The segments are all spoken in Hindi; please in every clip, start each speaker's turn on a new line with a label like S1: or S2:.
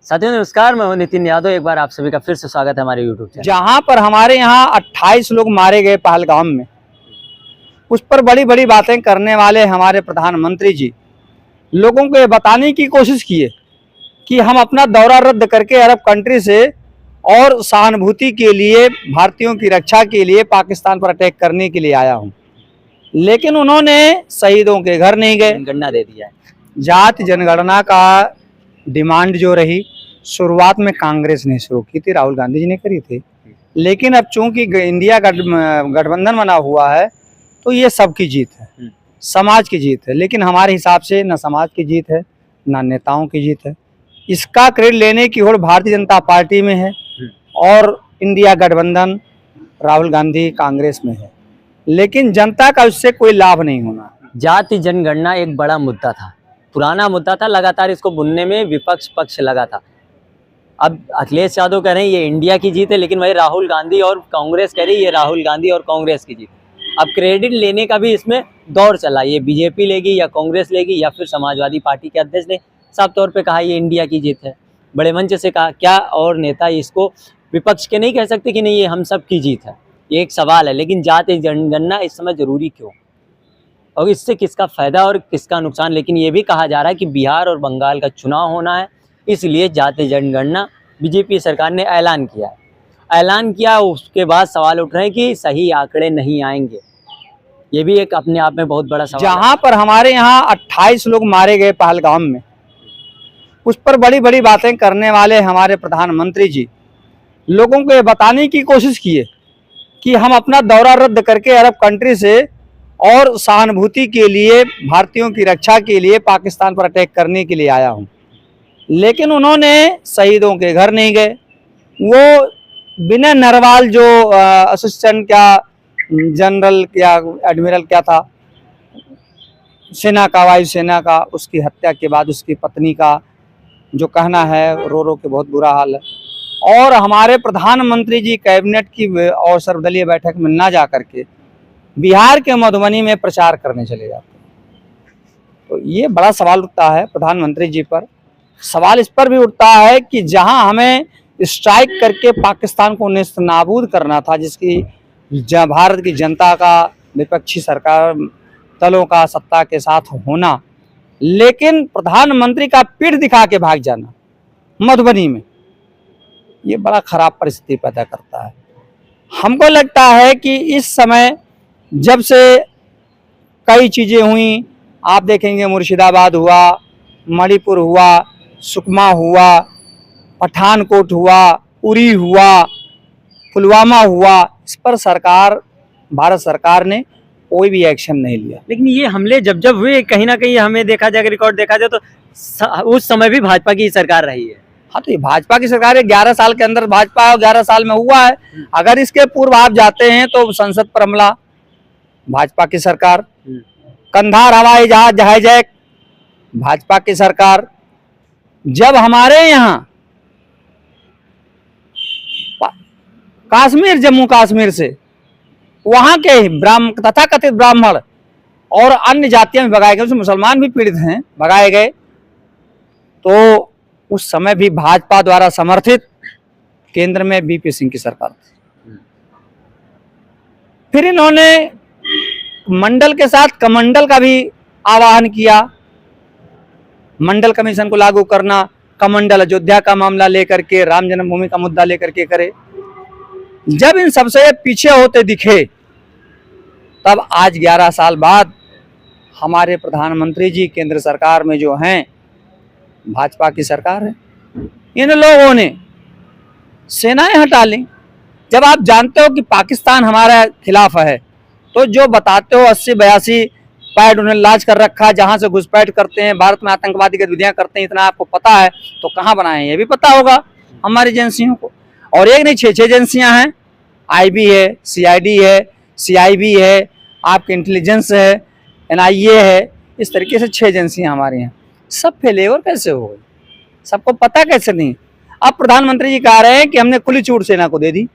S1: साथियों नमस्कार, मैं हूं नितिन यादव। एक बार आप सभी का फिर से स्वागत है हमारे यूट्यूब चैनल।
S2: जहां पर हमारे यहाँ 28 लोग मारे गए पहलगाम में, उस पर बड़ी बड़ी बातें करने वाले हमारे प्रधानमंत्री जी लोगों को ये बताने की कोशिश किए कि हम अपना दौरा रद्द करके अरब कंट्री से और सहानुभूति के लिए, भारतीयों की रक्षा के लिए पाकिस्तान पर अटैक करने के लिए आया हूं। लेकिन उन्होंने शहीदों के घर नहीं गए,
S1: जनगणना दे दिया है।
S2: जाति जनगणना का डिमांड जो रही शुरुआत में कांग्रेस ने शुरू की थी, राहुल गांधी जी ने करी थी। लेकिन अब चूंकि इंडिया गठबंधन बना हुआ है तो ये सबकी जीत है, समाज की जीत है। लेकिन हमारे हिसाब से न समाज की जीत है न नेताओं की जीत है। इसका क्रेडिट लेने की होड़ भारतीय जनता पार्टी में है और इंडिया गठबंधन राहुल गांधी कांग्रेस में है। लेकिन जनता का उससे कोई लाभ नहीं होना।
S1: जाति जनगणना एक बड़ा मुद्दा था, पुराना मुद्दा था, लगातार इसको बुनने में विपक्ष पक्ष लगा था। अब अखिलेश यादव कह रहे हैं ये इंडिया की जीत है, लेकिन वही राहुल गांधी और कांग्रेस कह रही है ये राहुल गांधी और कांग्रेस की जीत। अब क्रेडिट लेने का भी इसमें दौर चला, ये बीजेपी लेगी या कांग्रेस लेगी या फिर समाजवादी पार्टी के अध्यक्ष ने साफ तौर पे कहा ये इंडिया की जीत है, बड़े मंच से कहा। क्या और नेता इसको विपक्ष के नहीं कह सकते कि नहीं ये हम सब की जीत है? ये एक सवाल है। लेकिन जाति जनगणना इस समय जरूरी क्यों और इससे किसका फायदा और किसका नुकसान? लेकिन ये भी कहा जा रहा है कि बिहार और बंगाल का चुनाव होना है, इसलिए जाति जनगणना बीजेपी सरकार ने ऐलान किया है। ऐलान किया, उसके बाद सवाल उठ रहे हैं कि सही आंकड़े नहीं आएंगे। ये भी एक अपने आप में बहुत बड़ा सवाल है।
S2: जहां पर हमारे यहाँ 28 लोग मारे गए पहलगाम में, उस पर बड़ी बड़ी बातें करने वाले हमारे प्रधानमंत्री जी लोगों को ये बताने की कोशिश किए कि हम अपना दौरा रद्द करके अरब कंट्री से और सहानुभूति के लिए, भारतीयों की रक्षा के लिए पाकिस्तान पर अटैक करने के लिए आया हूं। लेकिन उन्होंने शहीदों के घर नहीं गए। वो विनय नरवाल जो असिस्टेंट क्या जनरल क्या एडमिरल क्या था सेना का, वायुसेना का, उसकी हत्या के बाद उसकी पत्नी का जो कहना है, रो रो के बहुत बुरा हाल है। और हमारे प्रधानमंत्री जी कैबिनेट की और सर्वदलीय बैठक में ना जा करके बिहार के मधुबनी में प्रचार करने चले जाते हैं। तो ये बड़ा सवाल उठता है प्रधानमंत्री जी पर। सवाल इस पर भी उठता है कि जहां हमें स्ट्राइक करके पाकिस्तान को नेस्तनाबूद करना था, जिसकी भारत की जनता का, विपक्षी सरकार दलों का सत्ता के साथ होना, लेकिन प्रधानमंत्री का पीठ दिखा के भाग जाना मधुबनी में, ये बड़ा खराब परिस्थिति पैदा करता है। हमको लगता है कि इस समय जब से कई चीज़ें हुई, आप देखेंगे मुर्शिदाबाद हुआ, मणिपुर हुआ, सुकमा हुआ, पठानकोट हुआ, उरी हुआ, पुलवामा हुआ, इस पर भारत सरकार ने कोई भी एक्शन नहीं लिया।
S1: लेकिन ये हमले जब जब हुए, कहीं ना कहीं हमें देखा जाए, रिकॉर्ड देखा जाए तो उस समय भी भाजपा की सरकार रही है।
S2: हाँ, तो ये भाजपा की सरकार है। 11 साल के अंदर भाजपा 11 साल में हुआ है। अगर इसके पूर्व आप जाते हैं तो संसद पर हमला भाजपा की सरकार, कंधार हवाई जहाज हाईजैक भाजपा की सरकार। जब हमारे यहाँ कश्मीर, जम्मू कश्मीर से वहां के तथाकथित ब्राह्मण और अन्य जातियां भी भगाए गए, उसमें मुसलमान भी पीड़ित हैं, भगाए गए, तो उस समय भी भाजपा द्वारा समर्थित केंद्र में बीपी सिंह की सरकार थी। फिर इन्होंने मंडल के साथ कमंडल का भी आह्वान किया, मंडल कमीशन को लागू करना, कमंडल अयोध्या का मामला लेकर के, राम जन्मभूमि का मुद्दा लेकर के करे। जब इन सबसे पीछे होते दिखे, तब आज 11 साल बाद हमारे प्रधानमंत्री जी केंद्र सरकार में जो हैं, भाजपा की सरकार है, इन लोगों ने सेनाएं हटा ली। जब आप जानते हो कि पाकिस्तान हमारे खिलाफ है, तो जो बताते हो 80-82 पैड उन्हें लाज कर रखा, जहां से घुसपैठ करते हैं, भारत में आतंकवादी गतिविधियां करते हैं, इतना आपको पता है, तो कहां बनाए हैं ये भी पता होगा हमारी एजेंसियों को। और एक नहीं, 6 एजेंसियां हैं, आईबी है, सीआईडी है, सीआईबी है, आपके इंटेलिजेंस है, एनआईए है, इस तरीके से 6 एजेंसियां हमारी हैं। सब फेलेवर कैसे हो गए? सबको पता कैसे नहीं? अब प्रधानमंत्री जी कह रहे हैं कि हमने खुली छूट सेना को दे दी।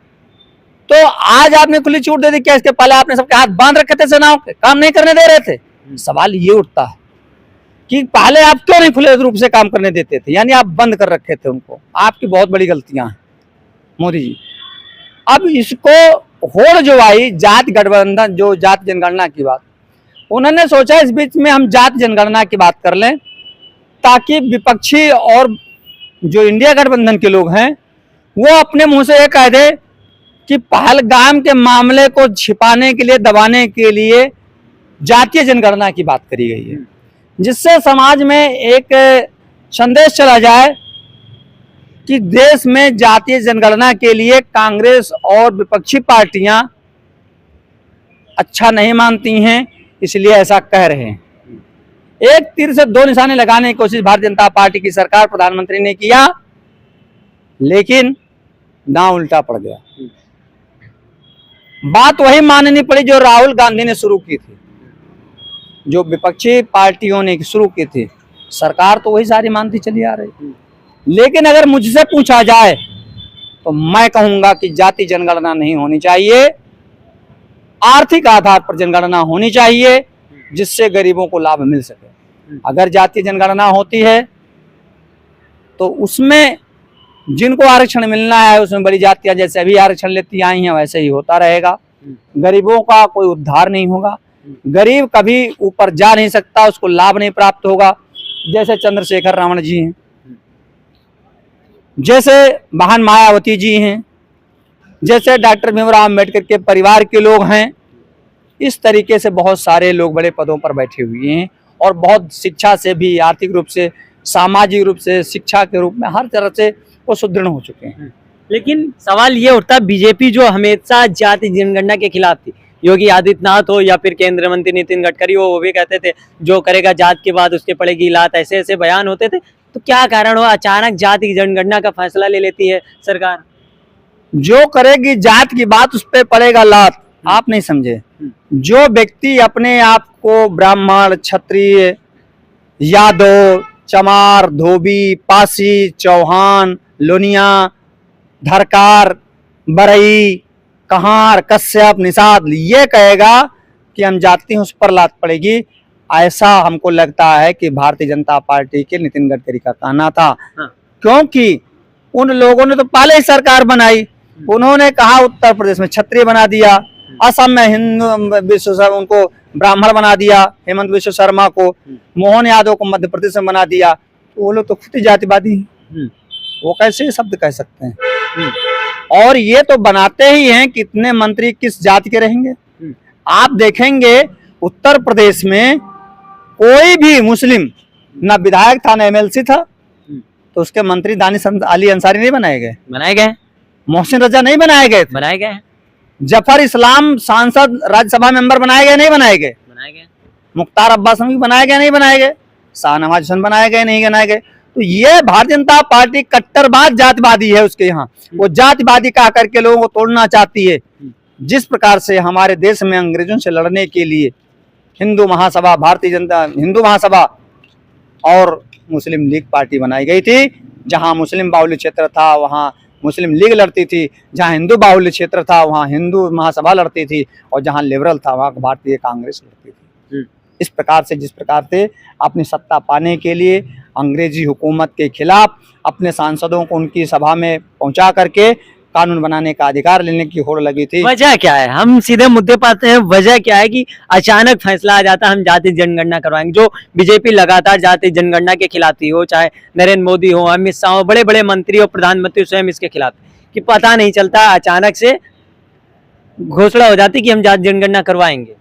S2: तो आज आपने खुली छूट दे दी, क्या इसके पहले आपने सबके हाथ बांध रखे थे? सेनाओं के काम नहीं करने दे रहे थे? सवाल ये उठता है कि पहले आप क्यों नहीं खुले रूप से काम करने देते थे, यानी आप बंद कर रखे थे उनको। आपकी बहुत बड़ी गलतियां हैं मोदी जी। अब इसको होड़ जो आई जाति गठबंधन, जो जाति जनगणना की बात, उन्होंने सोचा इस बीच में हम जाति जनगणना की बात कर लें, ताकि विपक्षी और जो इंडिया गठबंधन के लोग हैं वो अपने मुंह से ये कह दे कि पहलगाम के मामले को छिपाने के लिए, दबाने के लिए जातीय जनगणना की बात करी गई है, जिससे समाज में एक संदेश चला जाए कि देश में जातीय जनगणना के लिए कांग्रेस और विपक्षी पार्टियां अच्छा नहीं मानती हैं, इसलिए ऐसा कह रहे हैं। एक तीर से दो निशाने लगाने की कोशिश भारतीय जनता पार्टी की सरकार, प्रधानमंत्री ने किया, लेकिन दांव उल्टा पड़ गया। बात वही माननी पड़ी जो राहुल गांधी ने शुरू की थी, जो विपक्षी पार्टियों ने शुरू की थी। सरकार तो वही सारी मानती चली आ रही। लेकिन अगर मुझसे पूछा जाए तो मैं कहूंगा कि जाति जनगणना नहीं होनी चाहिए, आर्थिक आधार पर जनगणना होनी चाहिए, जिससे गरीबों को लाभ मिल सके। अगर जातीय जनगणना होती है तो उसमें जिनको आरक्षण मिलना है, उसमें बड़ी जातियां जैसे अभी आरक्षण लेती आई हैं वैसे ही होता रहेगा। गरीबों का कोई उद्धार नहीं होगा, गरीब कभी ऊपर जा नहीं सकता, उसको लाभ नहीं प्राप्त होगा। जैसे चंद्रशेखर रावण जी हैं, जैसे बहन मायावती जी हैं, जैसे डॉक्टर भीमराव अम्बेडकर के परिवार के लोग हैं, इस तरीके से बहुत सारे लोग बड़े पदों पर बैठे हुए हैं और बहुत शिक्षा से भी, आर्थिक रूप से, सामाजिक रूप से, शिक्षा के रूप में हर तरह से वो सुदृढ़ हो चुके हैं।
S1: लेकिन सवाल ये उठता, बीजेपी जो हमेशा जाति जनगणना के खिलाफ थी, योगी आदित्यनाथ हो या फिर केंद्रीय मंत्री नितिन गडकरी हो, वो भी कहते थे जो करेगा जात के बाद उसके पड़ेगी लात, ऐसे ऐसे बयान होते थे। तो क्या कारण हो अचानक जाति जनगणना का फैसला ले लेती है सरकार?
S2: जो करेगी जात की बात उस पर पड़ेगा लात, आप नहीं समझे। जो व्यक्ति अपने आप को ब्राह्मण, क्षत्रिय, यादव, चमार, धोबी, पासी, चौहान, लोनिया, धरकार, बरई, कहार, कश्यप, निषाद ये कहेगा कि हम जाति हैं, उस पर लात पड़ेगी, ऐसा हमको लगता है कि भारतीय जनता पार्टी के नितिन गडकरी का कहना था। क्योंकि उन लोगों ने तो पहले ही सरकार बनाई, उन्होंने कहा उत्तर प्रदेश में क्षत्रिय बना दिया, असम में हिंदू विश्व शर्मा उनको ब्राह्मण बना दिया, हेमंत विश्व शर्मा को, मोहन यादव को मध्य प्रदेश में बना दिया। तो वो लोग तो खुद ही जातिवादी हैं, वो कैसे शब्द कह सकते हैं? और ये तो बनाते ही हैं कि इतने मंत्री किस जाति के रहेंगे। आप देखेंगे उत्तर प्रदेश में कोई भी मुस्लिम ना विधायक था ना एमएलसी था, तो उसके मंत्री दानिश अली अंसारी नहीं बनाए गए?
S1: बनाए गए।
S2: मोहसिन रजा नहीं बनाए गए?
S1: बनाए गए।
S2: जफर इस्लाम सांसद राज्यसभा मेंबर बनाए गए नहीं बनाए गए?
S1: बनाए गए।
S2: मुख्तार अब्बास नकवी बनाए गए नहीं बनाए गए? शाहनवाज हुसैन बनाए गए नहीं बनाए गए? तो ये भारतीय जनता पार्टी कट्टरबाज जातिवादी है। उसके यहाँ वो जातिवादी कह करके लोगों को तोड़ना चाहती है। जिस प्रकार से हमारे देश में अंग्रेजों से लड़ने के लिए हिंदू महासभा, भारतीय जनता हिंदू महासभा और मुस्लिम लीग पार्टी बनाई गई थी, जहां मुस्लिम बाहुल्य क्षेत्र था वहां मुस्लिम लीग लड़ती थी, जहां हिंदू बाहुल्य क्षेत्र था वहां हिंदू महासभा लड़ती थी, और जहां लिबरल था वहां भारतीय कांग्रेस लड़ती थी। इस प्रकार से जिस प्रकार से अपनी सत्ता पाने के लिए अंग्रेजी हुकूमत के खिलाफ अपने सांसदों को उनकी सभा में पहुंचा करके कानून बनाने का अधिकार लेने की होड़ लगी थी।
S1: वजह क्या है? हम सीधे मुद्दे पर आते हैं। वजह क्या है कि अचानक फैसला आ जाता हम जाति जनगणना करवाएंगे? जो बीजेपी लगातार जाति जनगणना के खिलाफ थी, वो चाहे नरेंद्र मोदी हो, अमित शाह हो, बड़े बड़े मंत्री और प्रधानमंत्री स्वयं इसके खिलाफ, कि पता नहीं चलता अचानक से घोषणा हो जाती कि हम जाति जनगणना करवाएंगे।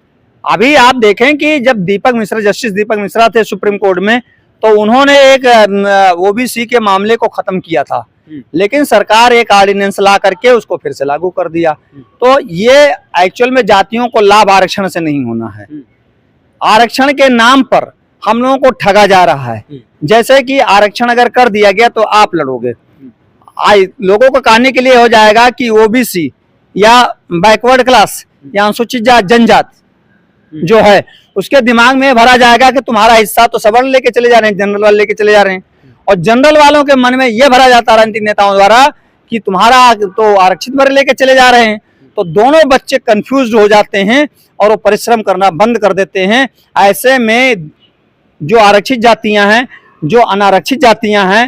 S2: अभी आप देखें कि जब दीपक मिश्रा, जस्टिस दीपक मिश्रा थे सुप्रीम कोर्ट में, तो उन्होंने एक ओबीसी के मामले को खत्म किया था, लेकिन सरकार एक ऑर्डिनेंस ला करके उसको फिर से लागू कर दिया। तो ये एक्चुअल में जातियों को लाभ आरक्षण से नहीं होना है, आरक्षण के नाम पर हम लोगों को ठगा जा रहा है। जैसे कि आरक्षण अगर कर दिया गया तो आप लड़ोगे, लोगों को कहने के लिए हो जाएगा कि ओबीसी या बैकवर्ड क्लास या अनुसूचित जनजाति जो है उसके दिमाग में भरा जाएगा कि तुम्हारा हिस्सा तो सवर्ण लेके चले जा रहे हैं, जनरल वाले लेके चले जा रहे हैं, और जनरल वालों के मन में यह भरा जाता राजनीतिक नेताओं द्वारा कि तुम्हारा तो आरक्षित वर्ग लेके चले जा रहे हैं। तो दोनों बच्चे कंफ्यूज हो जाते हैं और वो परिश्रम करना बंद कर देते हैं। ऐसे में जो आरक्षित जातियां हैं, जो अनारक्षित जातियां हैं,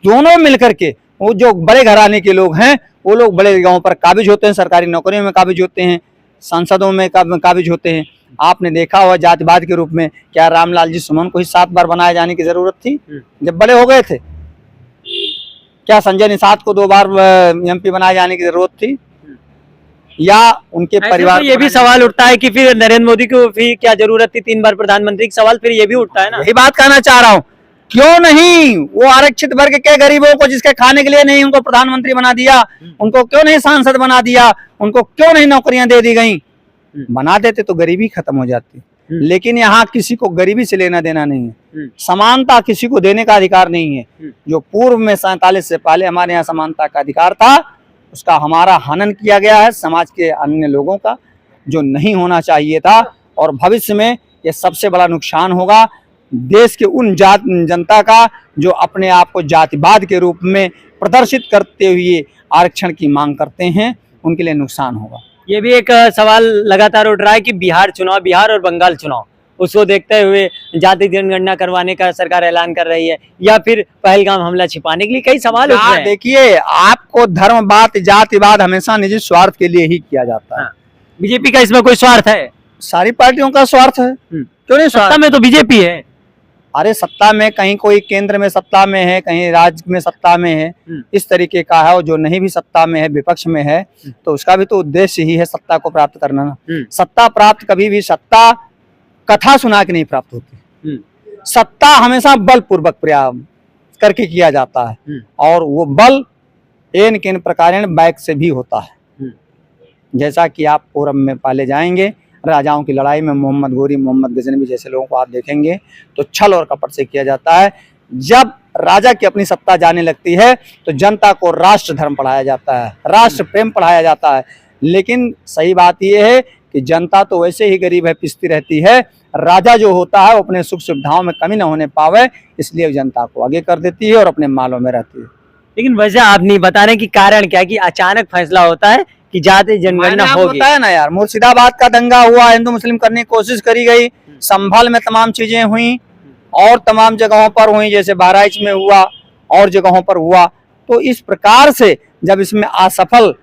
S2: दोनों मिलकर के वो जो बड़े घराने के लोग हैं वो लोग बड़े जगहों पर काबिज होते हैं, सरकारी नौकरियों में काबिज होते हैं, सांसदों में काबिज होते हैं। आपने देखा हुआ जातिवाद के रूप में क्या रामलाल जी सुमन को ही 7 बार बनाए जाने की जरूरत थी जब बड़े हो गए थे? क्या संजय निषाद को 2 बार एमपी बनाए जाने की जरूरत थी? या उनके परिवार
S1: तो ये भी सवाल उठता है कि फिर नरेंद्र मोदी को भी क्या जरूरत थी 3 बार प्रधानमंत्री का सवाल फिर ये भी उठता है ना।
S2: यही बात कहना चाह रहा हूँ, क्यों नहीं वो आरक्षित वर्ग के गरीबों को जिसके खाने के लिए नहीं उनको प्रधानमंत्री बना दिया, उनको क्यों नहीं सांसद बना दिया, उनको क्यों नहीं नौकरियां दे दी गई? बना देते तो गरीबी खत्म हो जाती। लेकिन यहाँ किसी को गरीबी से लेना देना नहीं है, समानता किसी को देने का अधिकार नहीं है। जो पूर्व में 47 से पहले हमारे यहाँ समानता का अधिकार था उसका हमारा हनन किया गया है समाज के अन्य लोगों का, जो नहीं होना चाहिए था। और भविष्य में ये सबसे बड़ा नुकसान होगा देश के उन जनता का जो अपने आप को जातिवाद के रूप में प्रदर्शित करते हुए आरक्षण की मांग करते हैं, उनके लिए नुकसान होगा।
S1: ये भी एक सवाल लगातार उठ रहा है कि बिहार और बंगाल चुनाव उसको देखते हुए जाति जनगणना करवाने का सरकार ऐलान कर रही है या फिर पहलगाम हमला छिपाने के लिए कई सवाल उठ रहे हैं।
S2: देखिए, आपको धर्मवाद जातिवाद हमेशा निजी स्वार्थ के लिए ही किया जाता है।
S1: बीजेपी का इसमें कोई स्वार्थ है?
S2: सारी पार्टियों का स्वार्थ है, क्यों नहीं?
S1: सत्ता में तो बीजेपी है।
S2: अरे सत्ता में कहीं कोई केंद्र में सत्ता में है, कहीं राज्य में सत्ता में है, इस तरीके का है। और जो नहीं भी सत्ता में है, विपक्ष में है, तो उसका भी तो उद्देश्य ही है सत्ता को प्राप्त करना ना। सत्ता प्राप्त कभी भी सत्ता कथा सुना के नहीं प्राप्त होती। सत्ता हमेशा बलपूर्वक प्रयास करके किया जाता है और वो बल एन किन प्रकार बैक से भी होता है। जैसा कि आप पूरब में पाले जाएंगे, राजाओं की लड़ाई में मोहम्मद गोरी, मोहम्मद गजनवी जैसे लोगों को आप देखेंगे तो छल और कपट से किया जाता है। जब राजा की अपनी सत्ता जाने लगती है तो जनता को राष्ट्र धर्म पढ़ाया जाता है, राष्ट्र प्रेम पढ़ाया जाता है। लेकिन सही बात यह है कि जनता तो वैसे ही गरीब है, पिसती रहती है। राजा जो होता है वो अपने सुख सुविधाओं में कमी न होने पावे, इसलिए जनता को आगे कर देती है और अपने मालों में रहती है।
S1: लेकिन वजह आप नहीं बता रहे कि कारण क्या है कि अचानक फैसला होता है कि जाति जनगणना होगी।
S2: बताया ना यार, मुर्शिदाबाद का दंगा हुआ, हिंदू मुस्लिम करने की कोशिश करी गई, संभल में तमाम चीजें हुई और तमाम जगहों पर हुई, जैसे बहराइच में हुआ और जगहों पर हुआ। तो इस प्रकार से जब इसमें असफल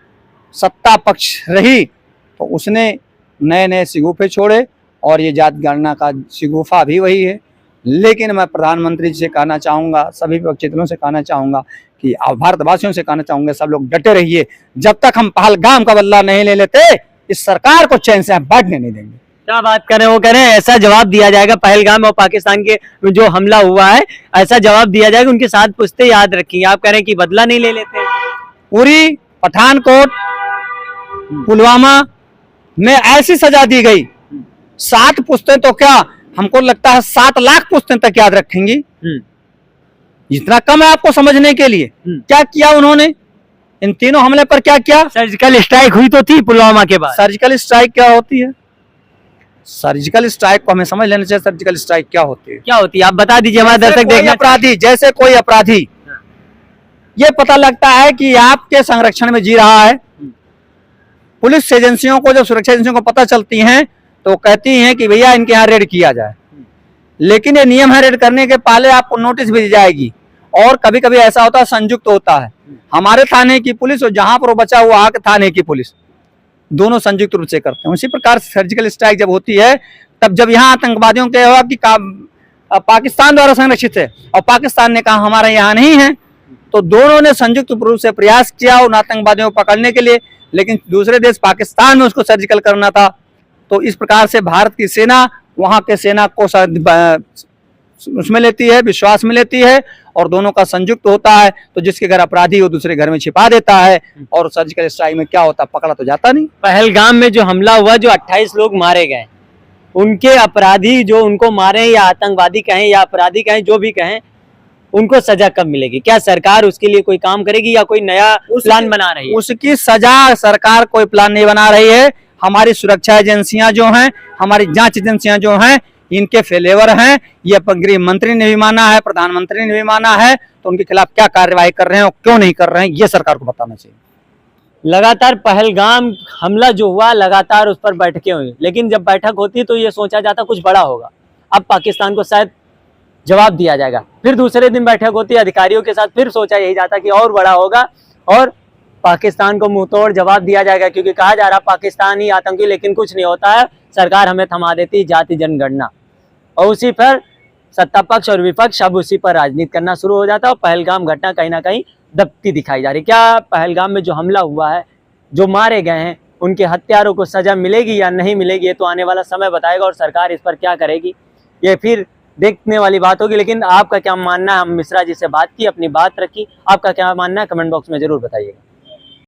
S2: सत्ता पक्ष रही तो उसने नए नए शिगुफे छोड़े और ये जाति गणना का शिगुफा भी वही है। लेकिन मैं प्रधानमंत्री जी से कहना चाहूँगा, सभी विपक्षियों से कहना चाहूँगा कि भारतवासियों से कहना चाहूँगा, सब लोग डटे रहिए। जब तक हम पहलगाम का बदला नहीं ले लेते इस सरकार को चैन से हम बैठने नहीं देंगे।
S1: क्या बात करें, वो कह रहे हैं ऐसा जवाब दिया जाएगा पहलगाम और पाकिस्तान के जो हमला हुआ है ऐसा जवाब दिया जाएगा, उनके साथ पुश्ते याद रखिए। आप कह रहे हैं कि बदला नहीं ले लेते।
S2: उरी, पठानकोट, पुलवामा में ऐसी सजा दी गई, 7 पुश्तें तो क्या, हमको लगता है 7 लाख पुश्तें तक याद रखेंगी। इतना कम है आपको समझने के लिए? क्या किया उन्होंने इन तीनों हमले पर? क्या किया?
S1: सर्जिकल स्ट्राइक हुई तो थी पुलवामा के बाद।
S2: सर्जिकल स्ट्राइक क्या होती है? सर्जिकल स्ट्राइक को हमें समझ लेना चाहिए। सर्जिकल स्ट्राइक क्या होती है?
S1: क्या होती है आप बता दीजिए, हमारे दर्शक देखना।
S2: अपराधी, जैसे कोई अपराधी ये पता लगता है कि आपके संरक्षण में जी रहा है, पुलिस एजेंसियों को, जब सुरक्षा एजेंसियों को पता चलती हैं तो कहती हैं कि भैया इनके यहाँ रेड किया जाए। लेकिन ये नियम है, रेड करने के पहले आपको नोटिस भेजी जाएगी। और कभी कभी ऐसा होता है संयुक्त होता है, हमारे थाने की पुलिस और जहां पर वो बचा हुआ वहां के थाने की पुलिस, दोनों संयुक्त रूप से करते हैं। उसी प्रकार सर्जिकल स्ट्राइक जब होती है तब जब यहाँ आतंकवादियों के हुआ कि पाकिस्तान द्वारा संरक्षित है और पाकिस्तान ने कहा हमारे यहाँ नहीं है, तो दोनों ने संयुक्त रूप से प्रयास किया उन आतंकवादियों को पकड़ने के लिए। लेकिन दूसरे देश पाकिस्तान में उसको सर्जिकल करना था। तो इस प्रकार से भारत की सेना वहां के सेना को उसमें लेती है, विश्वास में लेती है और दोनों का संयुक्त होता है। तो जिसके घर अपराधी वो दूसरे घर में छिपा देता है। और सर्जिकल स्ट्राइक में क्या होता, पकड़ा तो जाता नहीं।
S1: पहलगाम में जो हमला हुआ, जो 28 लोग मारे गए, उनके अपराधी जो उनको मारे या आतंकवादी कहें या अपराधी कहें, जो भी कहें, उनको सजा कब मिलेगी? क्या सरकार उसके लिए कोई काम करेगी या कोई नया प्लान बना रही है?
S2: उसकी सजा सरकार कोई प्लान नहीं बना रही है। हमारी सुरक्षा एजेंसियां जो हैं, हमारी जांच एजेंसियां जो हैं, इनके फेलेवर हैं। ये गृह मंत्री ने भी माना है, प्रधानमंत्री ने भी माना है। तो उनके खिलाफ क्या कार्यवाही कर रहे हैं और क्यों नहीं कर रहे हैं, ये सरकार को बताना चाहिए।
S1: लगातार पहलगाम हमला जो हुआ, लगातार उस पर बैठकें हुई, लेकिन जब बैठक होती है तो ये सोचा जाता कुछ बड़ा होगा। अब पाकिस्तान को शायद जवाब दिया जाएगा। फिर दूसरे दिन बैठक होती है अधिकारियों के साथ, फिर सोचा यही जाता कि और बड़ा होगा और पाकिस्तान को मुंह तोड़ जवाब दिया जाएगा, क्योंकि कहा जा रहा पाकिस्तान ही आतंकी, लेकिन कुछ नहीं होता है, सरकार हमें थमा देती है जाति जनगणना। और उसी पर सत्ता पक्ष और विपक्ष अब उसी पर राजनीति करना शुरू हो जाता है और पहलगाम घटना कहीं ना कहीं दबती दिखाई जा रही। क्या पहलगाम में जो हमला हुआ है, जो मारे गए हैं, उनके हत्यारों को सजा मिलेगी या नहीं मिलेगी, ये तो आने वाला समय बताएगा और सरकार इस पर क्या करेगी ये फिर देखने वाली बात होगी। लेकिन आपका क्या मानना है? हम मिश्रा जी से बात की, अपनी बात रखी, आपका क्या मानना है कमेंट बॉक्स में जरूर बताइएगा।